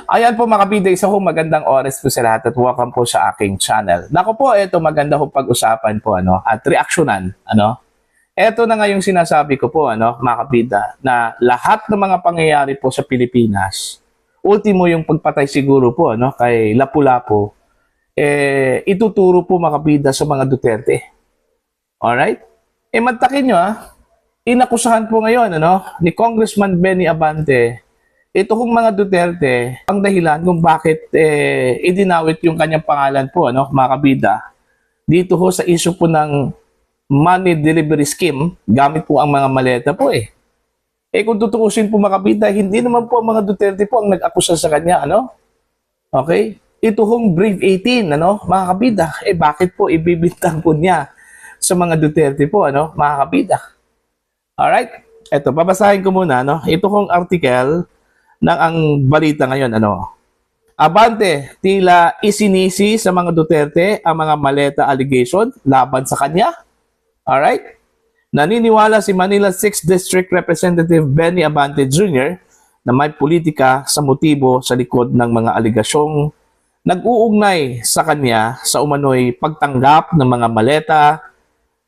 Ayan po mga kabida, isa po magandang oras po sa lahat at welcome po sa aking channel. Nako po, ito maganda po pag-usapan po at reaksyonan. Ito na nga yung sinasabi ko po mga kabida, na lahat ng mga pangyayari po sa Pilipinas, ultimo yung pagpatay siguro po kay Lapu-Lapu, ituturo po mga kabida sa mga Duterte. Alright? Mantakin nyo inakusahan po ngayon ni Congressman Benny Abante ito kung mga Duterte ang dahilan kung bakit idinawit yung kanyang pangalan po mga kabida dito ho sa issue po ng money delivery scheme gamit po ang mga maleta po kung tutuusin po mga kabida, hindi naman po ang mga Duterte po ang nag-akusa sa kanya okay, ito hong Brave 18 mga kabida, bakit po ibibintang po niya sa mga Duterte po mga kabida. Alright, eto babasahin ko muna ito hong article ng ang balita ngayon Abante, tila isinisi sa mga Duterte ang mga maleta allegation laban sa kanya. Alright? Naniniwala si Manila 6th District Representative Benny Abante Jr. na may politika sa motibo sa likod ng mga aligasyong nag-uugnay sa kanya sa umano'y pagtanggap ng mga maleta,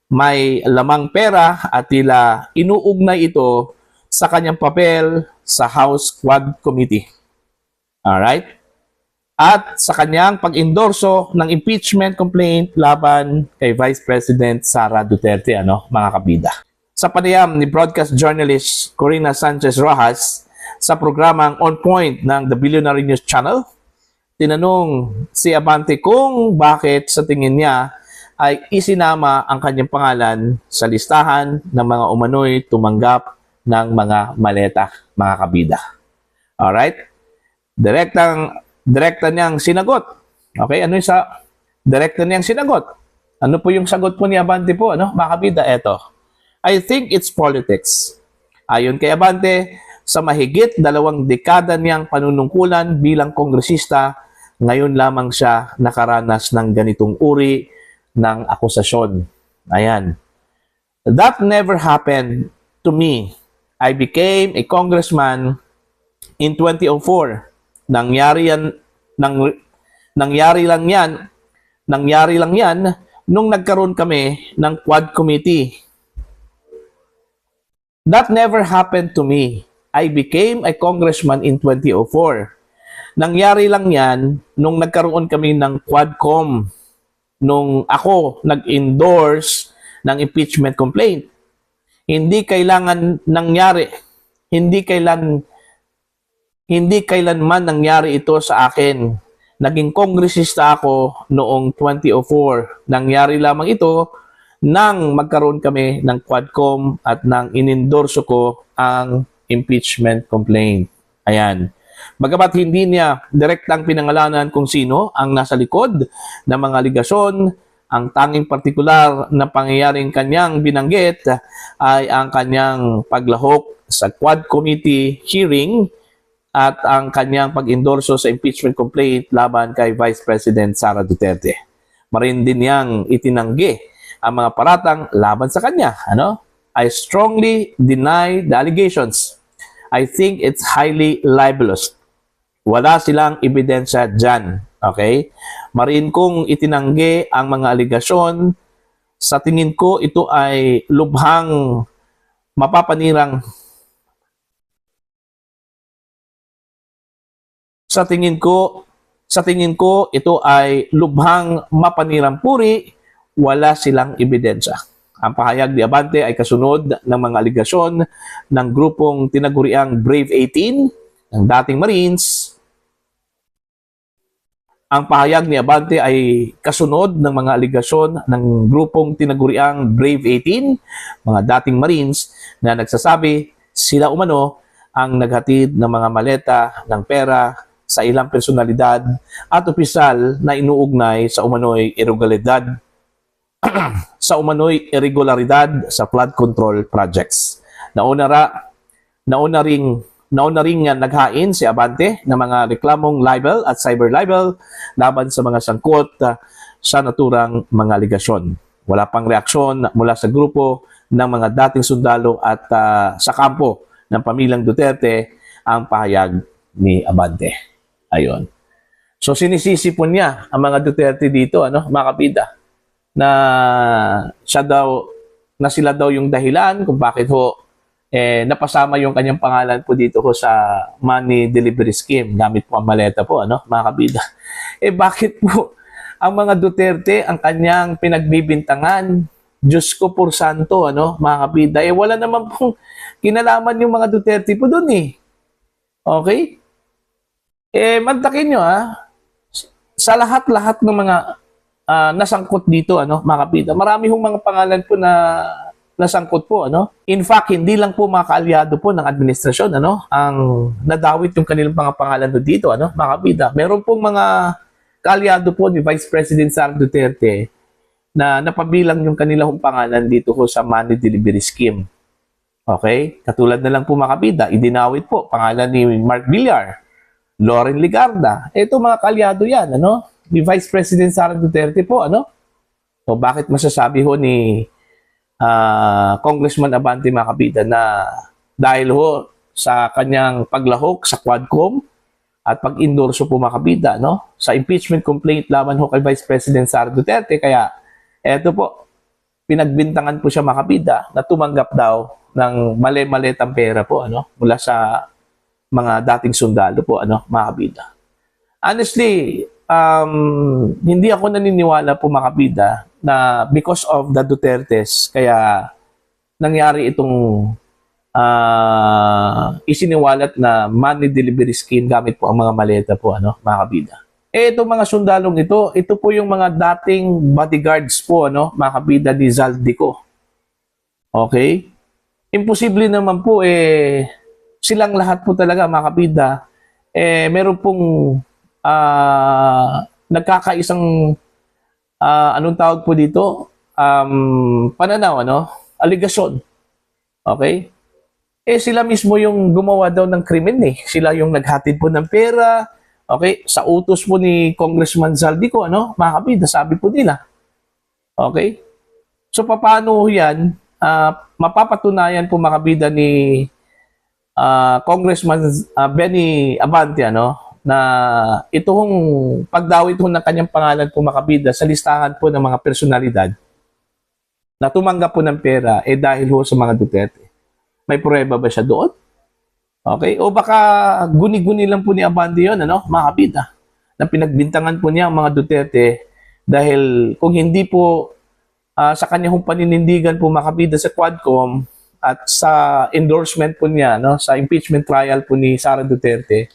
may lamang pera at tila inuugnay ito sa kanyang papel sa House Quad Committee. Alright? At sa kanyang pag-endorso ng impeachment complaint laban kay Vice President Sara Duterte, mga kabida. Sa panayam ni broadcast journalist Corina Sanchez Rojas sa programang On Point ng The Billionaire News Channel, tinanong si Abante kung bakit sa tingin niya ay isinama ang kanyang pangalan sa listahan ng mga umano'y tumanggap ng mga maleta, mga kabida. Alright? Direkta niyang sinagot. Okay, ano yung direkta niyang sinagot? Ano po yung sagot po ni Abante po, mga kabida? Eto. I think it's politics. Ayon kay Abante, sa mahigit 2 dekada niyang panunungkulan bilang kongresista, ngayon lamang siya nakaranas ng ganitong uri ng akusasyon. Ayan. That never happened to me. I became a congressman in 2004. Nangyari lang yan nung nagkaroon kami ng Quad Committee. That never happened to me. I became a congressman in 2004. Nangyari lang yan nung nagkaroon kami ng Quadcom. Nung ako nag-endorse ng impeachment complaint. Hindi kailanman nangyari ito sa akin. Naging kongresista ako noong 2004. Nangyari lamang ito nang magkaroon kami ng Quadcom at nang inendorso ko ang impeachment complaint. Ayan. Bagamat hindi niya direktang pinangalanan kung sino ang nasa likod ng mga aligasyon, ang tanging partikular na pangyayaring kanyang binanggit ay ang kanyang paglahok sa Quad Committee hearing at ang kanyang pag-endorso sa impeachment complaint laban kay Vice President Sara Duterte. Marin din niyang itinanggi ang mga paratang laban sa kanya. I strongly deny the allegations. I think it's highly libelous. Wala silang ebidensya dyan. Okay? Marin kong itinanggi ang mga aligasyon. Sa tingin ko, ito ay lubhang mapapanirang. Sa tingin ko, ito ay lubhang mapanirang puri. Wala silang ebidensya. Ang pahayag ni Abante ay kasunod ng mga aligasyon ng grupong tinaguriang Brave 18 ng dating Marines. Ang pahayag ni Abante ay kasunod ng mga aligasyon ng grupong tinaguriang Brave 18, mga dating Marines, na nagsasabi sila umano ang naghatid ng mga maleta ng pera sa ilang personalidad at opisyal na inuugnay sa umano'y irregularidad sa flood control projects. Nauna ring naghain si Abante ng mga reklamong libel at cyber libel laban sa mga sangkot sa naturang mga aligasyon. Wala pang reaksyon mula sa grupo ng mga dating sundalo at sa kampo ng pamilyang Duterte ang pahayag ni Abante. Ayun. So sinisisi po niya ang mga Duterte dito, ano, mga kapida, na siya daw, na sila daw yung dahilan kung bakit ho napasama yung kanyang pangalan po dito ho sa money delivery scheme gamit po ang maleta po, ano, mga kabida. Bakit po ang mga Duterte ang kanyang pinagbibintangan? Diyos ko por santo, ano, mga kabida. Wala naman pong kinalaman yung mga Duterte po doon eh. Okay? Mantakin nyo sa lahat-lahat ng mga nasangkot dito, ano, mga kabida. Marami hong mga pangalan po na nasangkot po, ano. In fact, hindi lang po mga kaalyado po ng administrasyon, ano, ang nadawit yung kanilang mga pangalan dito, ano, mga kabida. Meron pong mga kaalyado po ni Vice President Sara Duterte na napabilang yung kanilang pangalan dito ho sa money delivery scheme. Okay? Katulad na lang po mga kabida, idinawit po pangalan ni Mark Villar, Loren Ligarda. Ito mga kaalyado yan, ano, ni Vice President Sara Duterte po, ano. O bakit masasabi ho ni Congressman Abante, mga kabida, na dahil ho sa kanyang paglahok sa Quadcom at pag-endorso po, mga kabida, no, sa impeachment complaint laban ho kay Vice President Sara Duterte, kaya eto po, pinagbintangan po siya, mga kabida, na tumanggap daw ng mali-maletang pera po, ano, mula sa mga dating sundalo po, ano, mga kabida. Honestly, hindi ako naniniwala po, mga kabida, na because of the Dutertes, kaya nangyari itong isiniwalat na money delivery scheme gamit po ang mga maleta po, ano, mga kabida. Itong mga sundalong ito po yung mga dating bodyguards po, ano, mga kabida, ni Zaldico. Okay? Imposible naman po, silang lahat po talaga, mga kabida, meron pong nagkakaisang anong tawag po dito? Pananaw, ano? Aligasyon. Okay? Sila mismo yung gumawa daw ng krimen eh. Sila yung naghatid po ng pera. Okay? Sa utos po ni Congressman Zaldico, ano? Mga kabida, sabi po nila. Okay? So, paano yan? Mapapatunayan po, mga kabida, ni Congressman Benny Abante, ano, na itong pagdawit ho ng kanyang pangalan po, mga kabida, sa listahan po ng mga personalidad na tumanggap po ng pera dahil ho sa mga Duterte. May pruweba ba siya doon? Okay? O baka guni-guni lang po ni Abante yun, ano, mga kabida, na pinagbintangan po niya ang mga Duterte dahil kung hindi po sa kanyang paninindigan po, mga kabida, sa Quadcom at sa endorsement po niya, no, sa impeachment trial po ni Sara Duterte,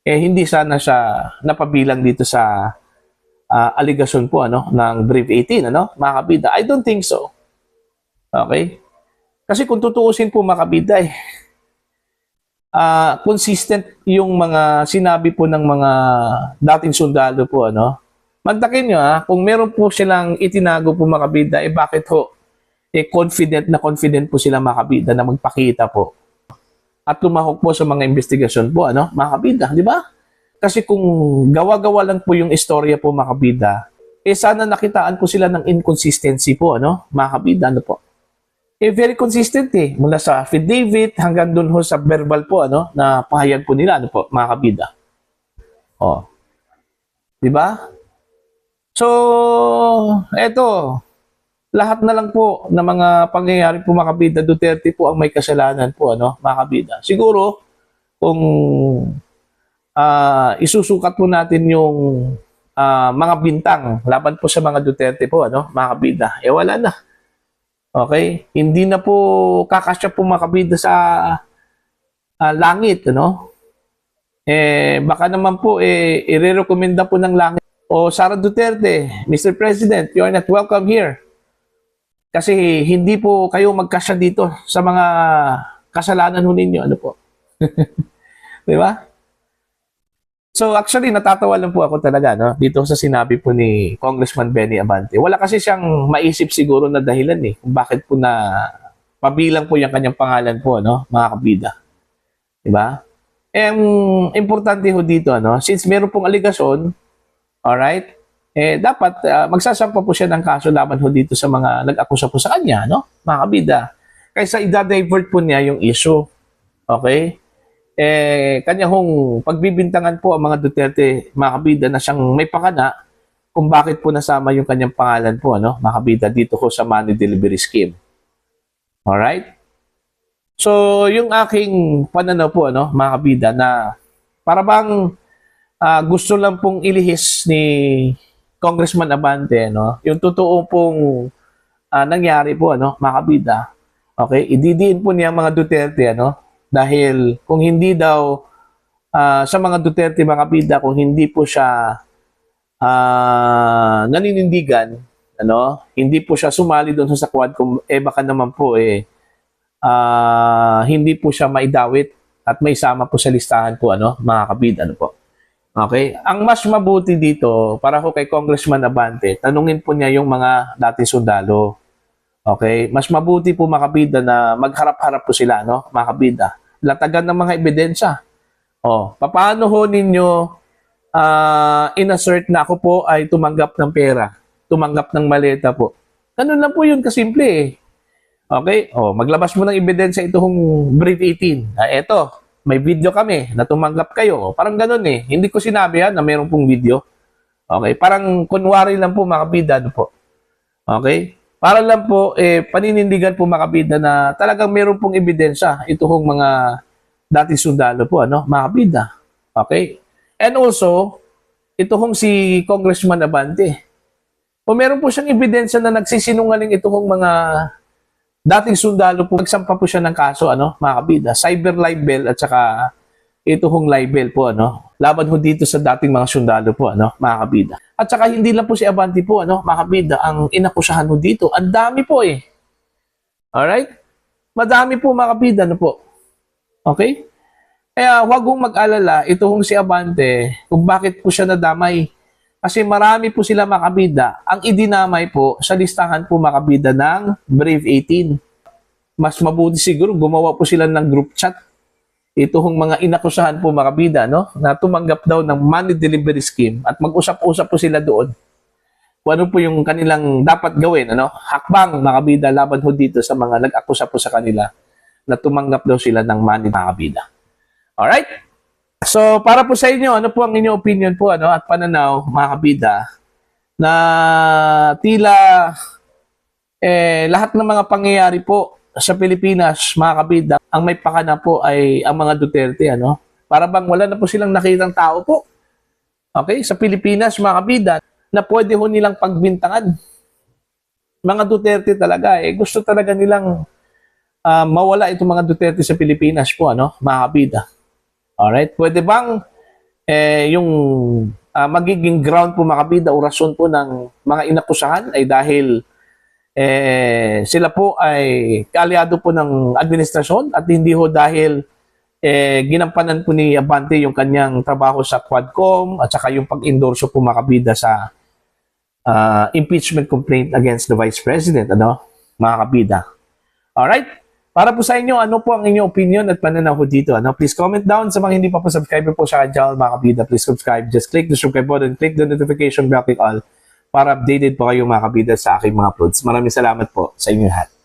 hindi sana siya napabilang dito sa aligasyon po, ano, ng Brief 18, ano, mga kabida. I don't think so. Okay? Kasi kung tutuusin po, mga kabida, consistent yung mga sinabi po ng mga dating sundalo po, ano. Magtakin nyo, kung meron po silang itinago po, mga kabida, bakit ho confident po sila, mga kabida, na magpakita po at lumahok po sa mga investigasyon po, ano, mga kabida, di ba? Kasi kung gawa-gawa lang po yung istorya po, mga kabida, sana nakitaan po sila ng inconsistency po, ano, mga kabida, ano po. Very consistent mula sa affidavit hanggang dun ho sa verbal po, ano, na pahayag po nila, ano po, mga kabida. O. Di ba? So, eto, lahat na lang po ng mga pangyayari po, mga kabida, Duterte po ang may kasalanan po, ano, mga kabida. Siguro, kung isusukat po natin yung mga bintang laban po sa mga Duterte po, ano, mga kabida, wala na. Okay? Hindi na po kakasya po, mga kabida, sa langit, ano. Baka naman po, i-recommenda po ng langit, o Sara Duterte, Mr. President, you are not welcome here. Kasi hindi po kayo magkasya dito sa mga kasalanan ho ninyo. Ano po? Di ba? So actually, natatawa lang po ako talaga, no, dito sa sinabi po ni Congressman Benny Abante. Wala kasi siyang maisip siguro na dahilan kung bakit po na pabilang po yung kanyang pangalan po, no, mga kabida. Di ba? Importante ho dito, ano, since meron pong aligasyon, alright, dapat magsasampa po siya ng kaso laban ho dito sa mga nag-akusa po sa kanya, no, mga kabida. Kaysa i-divert po niya yung issue. Okay? kanya hong pagbibintangan po ang mga Duterte, mga kabida, na siyang may pakana kung bakit po nasama yung kanyang pangalan po, ano, mga kabida, dito ko sa money delivery scheme. Alright? So, yung aking pananaw po, ano, mga kabida, na para bang gusto lang pong ilihis ni Congressman Abante, no, yung totoo pong nangyari po, ano, mga kabida. Okay? Ididiin po niya mga Duterte, ano, dahil kung hindi daw sa mga Duterte, mga kabida, kung hindi po siya naninindigan, ano, hindi po siya sumali doon sa Quadcom, baka naman po hindi po siya maidawit at may sama po sa listahan po, ano, mga kabida, ano po. Okay? Ang mas mabuti dito para ko kay Congressman Abante, tanungin po niya yung mga dating sundalo. Okay? Mas mabuti po, mga kabida, na magharap-harap po sila, no? Mga kabida. Latagan ng mga ebidensya. Paano ho ninyo inassert na ako po ay tumanggap ng pera, tumanggap ng maleta po? Ganun lang po yun, kasimple eh. Okay? Maglabas mo ng ebidensya itong Brief 18. Eto, may video kami na tumanggap kayo. Parang ganun eh. Hindi ko sinabi na mayroon pong video. Okay? Parang kunwari lang po, mga kabida, ano po. Okay? Para lang po, paninindigan po, mga kabida, na talagang meron pong ebidensya itong mga dating sundalo po, ano, mga kabida. Okay? And also, itong si Congressman Abante, kung meron po siyang ebidensya na nagsisinungaling itong mga dating sundalo po, nagsampa po siya ng kaso, ano, mga kabida, cyber libel at saka itong libel po, ano, laban ho dito sa dating mga sundalo po, ano, mga kabida. At saka hindi lang po si Abante po, ano, mga kabida, ang inakusahan ho dito. Ang dami po eh. Alright? Madami po, mga kabida, ano po. Okay? Kaya huwag mong mag-alala, itong si Abante, kung bakit po siya nadamay. Kasi marami po sila, mga kabida, ang idinamay po sa listahan po, mga kabida, ng Brave 18. Mas mabuti siguro, gumawa po sila ng group chat. Itong mga inakusahan po, mga kabida, no, na tumanggap daw ng money delivery scheme at mag-usap-usap po sila doon. Kung ano po yung kanilang dapat gawin, ano, hakbang, mga kabida, laban ho dito sa mga nag-akusa po sa kanila na tumanggap daw sila ng money, mga kabida. Alright? So, para po sa inyo, ano po ang inyong opinion po, ano, at pananaw, mga kabida, na tila lahat ng mga pangyayari po sa Pilipinas, mga kabida, ang may pakana po ay ang mga Duterte, ano? Para bang wala na po silang nakitang tao po. Okay? Sa Pilipinas, mga kabida, na pwede ho nilang pagbintangan. Mga Duterte talaga, gusto talaga nilang mawala itong mga Duterte sa Pilipinas po, ano? Mga kabida. Alright? Pwede bang yung magiging ground po, mga kabida, o rason po ng mga inakusahan ay dahil sila po ay kaalyado po ng administrasyon at hindi ho dahil ginampanan po ni Abante yung kanyang trabaho sa Quadcom at saka yung pag-endorso po, mga kabida, sa impeachment complaint against the Vice President, ano, mga kabida. Alright? Para po sa inyo, ano po ang inyong opinion at pananaw ko dito, ano? Please comment down. Sa mga hindi pa po subscriber po sa channel, mga kabida, please subscribe. Just click the subscribe button, click the notification bell, click all para updated po kayo, mga kabida, sa aking mga uploads. Maraming salamat po sa inyo lahat.